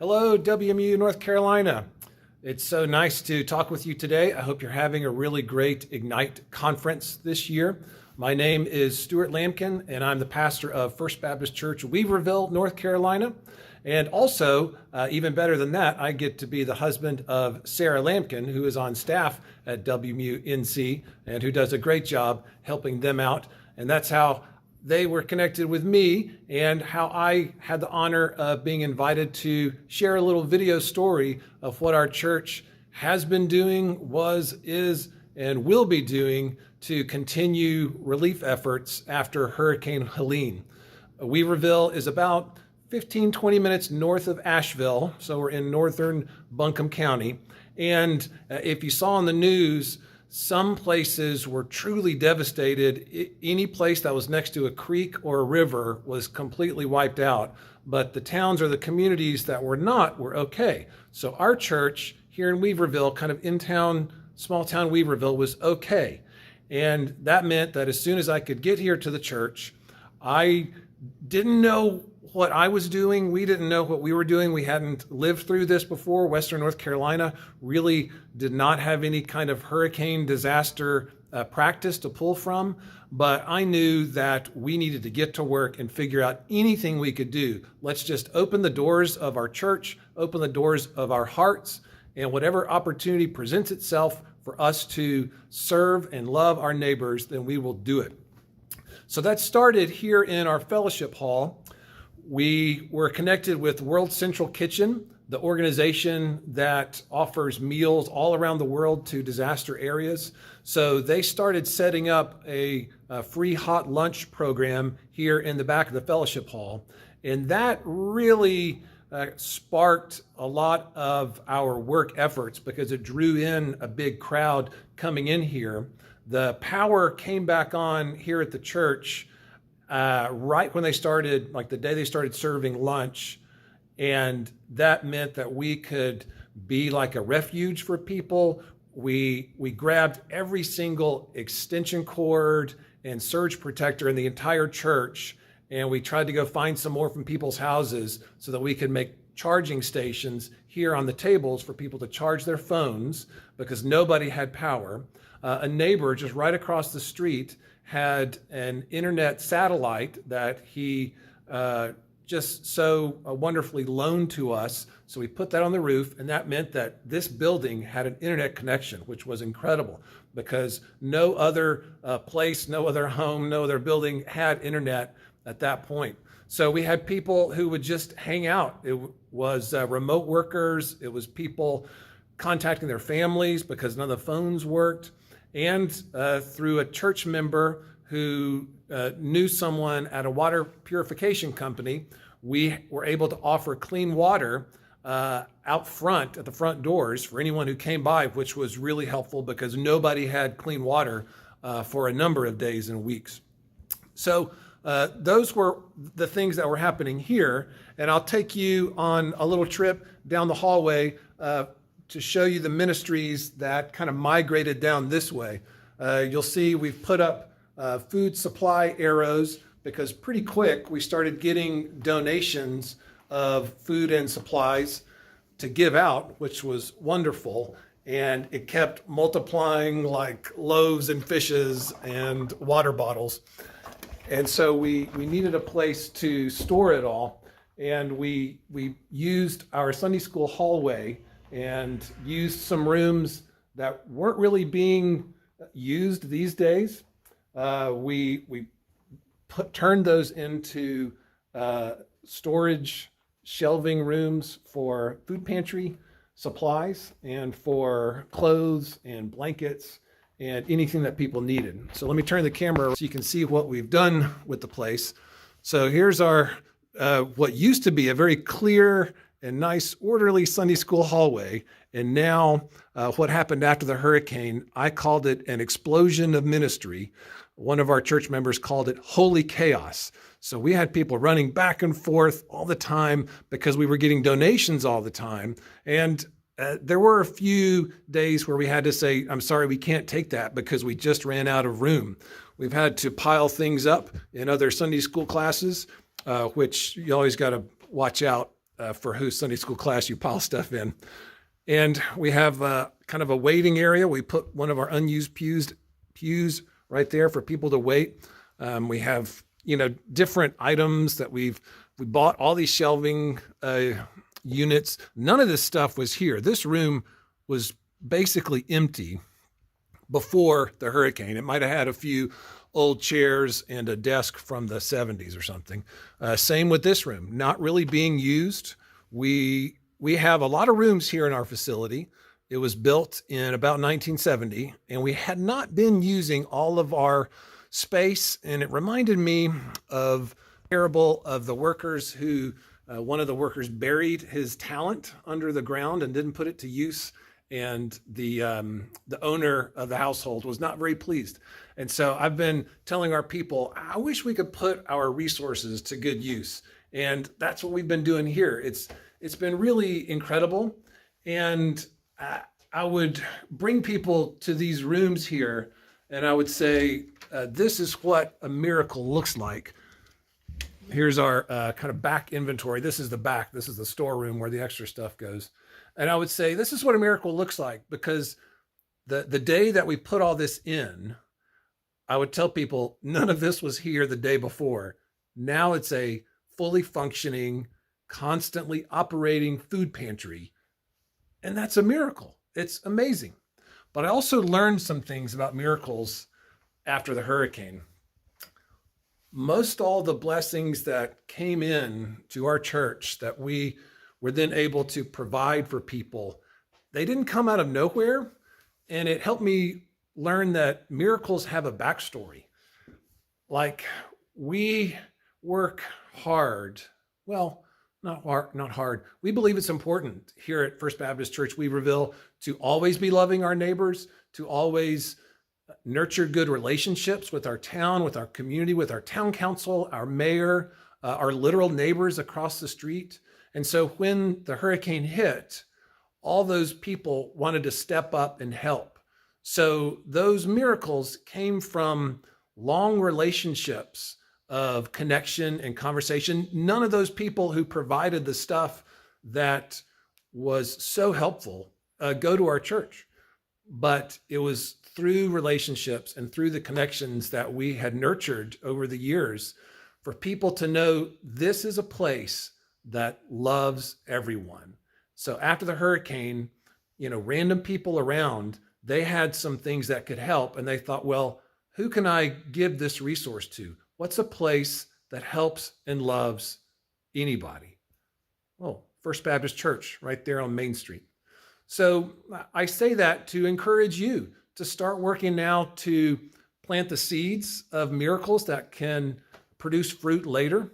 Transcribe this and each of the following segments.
Hello, WMU North Carolina. It's so nice to talk with you today. I hope you're having a really great Ignite conference this year. My name is Stuart Lampkin, and I'm the pastor of First Baptist Church, Weaverville, North Carolina. And also, even better than that, I get to be the husband of Sarah Lampkin, who is on staff at WMU-NC and who does a great job helping them out. And that's how they were connected with me and how I had the honor of being invited to share a little video story of what our church has been doing, is, and will be doing to continue relief efforts after Hurricane Helene. Weaverville is about 20 minutes north of Asheville, so we're in northern Buncombe County. And if you saw on the news, some places were truly devastated. Any place that was next to a creek or a river was completely wiped out. But the towns or the communities that were not were okay. So our church here in Weaverville, kind of in town, small town Weaverville, was okay. And that meant that as soon as I could get here to the church, I didn't know what I was doing. We didn't know what we were doing. We hadn't lived through this before. Western North Carolina really did not have any kind of hurricane disaster practice to pull from. But I knew that we needed to get to work and figure out anything we could do. Let's just open the doors of our church, open the doors of our hearts, and whatever opportunity presents itself for us to serve and love our neighbors, then we will do it. So that started here in our fellowship hall. We were connected with World Central Kitchen, the organization that offers meals all around the world to disaster areas. So they started setting up a free hot lunch program here in the back of the fellowship hall. And that really sparked a lot of our work efforts because it drew in a big crowd coming in here. The power came back on here at the church right when they started, like the day they started serving lunch. And that meant that we could be like a refuge for people. We grabbed every single extension cord and surge protector in the entire church, and we tried to go find some more from people's houses so that we could make charging stations here on the tables for people to charge their phones because nobody had power. A neighbor just right across the street had an internet satellite that he just so wonderfully loaned to us. So we put that on the roof, and that meant that this building had an internet connection, which was incredible because no other place, no other home, no other building had internet at that point. So we had people who would just hang out. It was remote workers. It was people contacting their families because none of the phones worked. And through a church member who knew someone at a water purification company, we were able to offer clean water out front at the front doors for anyone who came by, which was really helpful because nobody had clean water for a number of days and weeks. So those were the things that were happening here. And I'll take you on a little trip down the hallway to show you the ministries that kind of migrated down this way. You'll see we've put up food supply arrows because pretty quick we started getting donations of food and supplies to give out, which was wonderful. And it kept multiplying like loaves and fishes and water bottles. And so we needed a place to store it all. And we used our Sunday school hallway and used some rooms that weren't really being used these days. We turned those into storage shelving rooms for food pantry supplies and for clothes and blankets and anything that people needed. So let me turn the camera so you can see what we've done with the place. So here's our what used to be a very clear and nice, orderly Sunday school hallway. And now what happened after the hurricane, I called it an explosion of ministry. One of our church members called it holy chaos. So we had people running back and forth all the time because we were getting donations all the time. And there were a few days where we had to say, I'm sorry, we can't take that because we just ran out of room. We've had to pile things up in other Sunday school classes, which you always got to watch out for whose Sunday school class you pile stuff in. And we have kind of a waiting area. We put one of our unused pews right there for people to wait. We have, different items that we bought all these shelving units. None of this stuff was here. This room was basically empty before the hurricane. It might have had a few old chairs and a desk from the 70s or something. Same with this room, not really being used. We have a lot of rooms here in our facility. It was built in about 1970, and we had not been using all of our space. And it reminded me of the parable of the workers who, one of the workers buried his talent under the ground and didn't put it to use. And the owner of the household was not very pleased. And so I've been telling our people, I wish we could put our resources to good use. And that's what we've been doing here. It's been really incredible. And I would bring people to these rooms here, and I would say, this is what a miracle looks like. Here's our kind of back inventory. This is the back. This is the storeroom where the extra stuff goes. And I would say, this is what a miracle looks like, because the day that we put all this in, I would tell people, none of this was here the day before. Now it's a fully functioning, constantly operating food pantry. And that's a miracle. It's amazing. But I also learned some things about miracles after the hurricane. Most all the blessings that came in to our church that we were then able to provide for people, they didn't come out of nowhere. And it helped me learn that miracles have a backstory. Like, we work hard. Well, not hard. We believe it's important here at First Baptist Church Weaverville to always be loving our neighbors, to always nurture good relationships with our town, with our community, with our town council, our mayor, our literal neighbors across the street. And so when the hurricane hit, all those people wanted to step up and help. So those miracles came from long relationships of connection and conversation. None of those people who provided the stuff that was so helpful go to our church, but it was through relationships and through the connections that we had nurtured over the years for people to know this is a place that loves everyone. So after the hurricane, random people around, they had some things that could help, and they thought, well, who can I give this resource to? What's a place that helps and loves anybody? Well, First Baptist Church right there on Main Street. So I say that to encourage you to start working now to plant the seeds of miracles that can produce fruit later.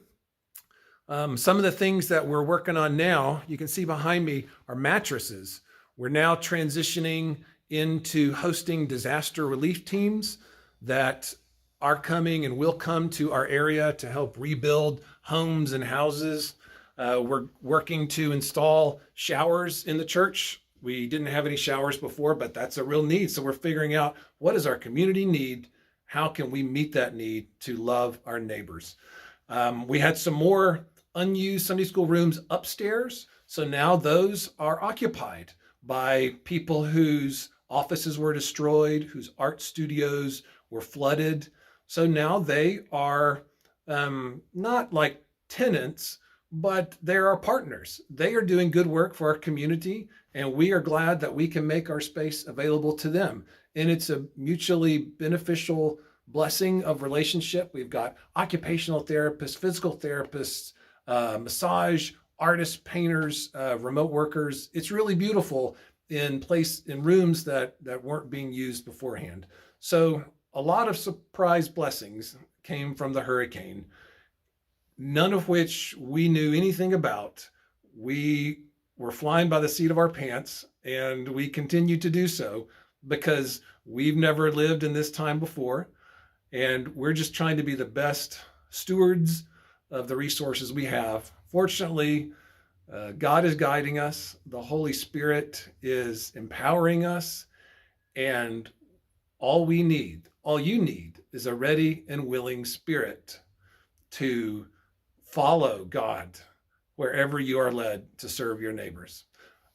Some of the things that we're working on now, you can see behind me, are mattresses. We're now transitioning into hosting disaster relief teams that are coming and will come to our area to help rebuild homes and houses. We're working to install showers in the church. We didn't have any showers before, but that's a real need. So we're figuring out, what does our community need? How can we meet that need to love our neighbors? We had some more unused Sunday school rooms upstairs. So now those are occupied by people whose offices were destroyed, whose art studios were flooded. So now they are not like tenants, but they're our partners. They are doing good work for our community, and we are glad that we can make our space available to them. And it's a mutually beneficial blessing of relationship. We've got occupational therapists, physical therapists, massage artists, painters, remote workers. It's really beautiful in rooms that weren't being used beforehand. So a lot of surprise blessings came from the hurricane, none of which we knew anything about. We were flying by the seat of our pants, and we continue to do so because we've never lived in this time before. And we're just trying to be the best stewards of the resources we have. Fortunately, God is guiding us. The Holy Spirit is empowering us. And all you need is a ready and willing spirit to follow God wherever you are led to serve your neighbors.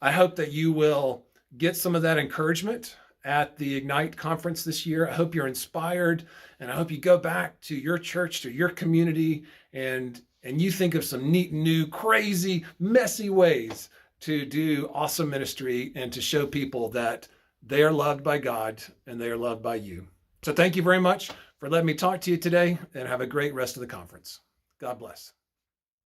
I hope that you will get some of that encouragement at the Ignite conference this year. I hope you're inspired, and I hope you go back to your church, to your community, and you think of some neat, new, crazy, messy ways to do awesome ministry and to show people that they are loved by God and they are loved by you. So thank you very much for letting me talk to you today, and have a great rest of the conference. God bless.